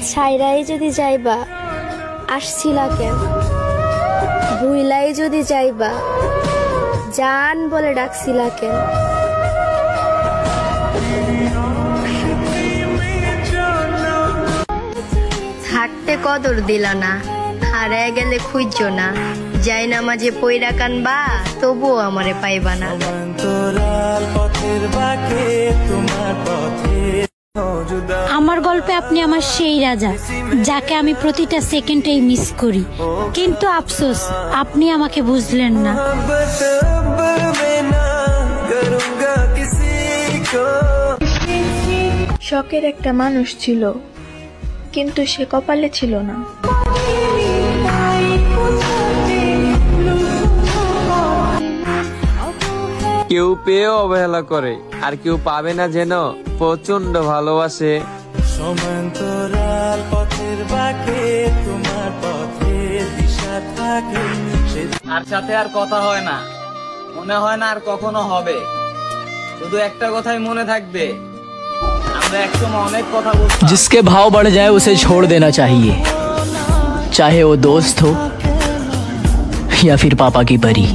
ছাইরাই যদি যাইবা আসছিলা কেন, ভুইলাই যদি যাইবা জান বলে ডাকছিলা কেন। থাকতে কদর দিলা না, হারায় গেলে খুঁজছো না, যাই না মাঝে পইরা কানবা তবুও আমারে পাইবা না। আমার গল্পে আপনি আমার সেই রাজা যাকে আমি প্রতিটা সেকেন্ডেই মিস করি, কিন্তু আফসোস আপনি আমাকে বুঝলেন না। শখের একটা মানুষ ছিল, কিন্তু সে কপালে ছিল না। কেউ পেয়েও অবহেলা করে, আর কেউ পাবে না যেন প্রচন্ড ভালোবাসে। আর সাথে আর কথা হয় না, মনে হয় না আর কখনো হবে। শুধু একটা কথাই মনে থাকবে, আমরা একসময় অনেক কথা বলতাম। जिसके भाव बढ़ जाए उसे छोड़ देना चाहिए, चाहे वो दोस्त हो या फिर पापा की परी।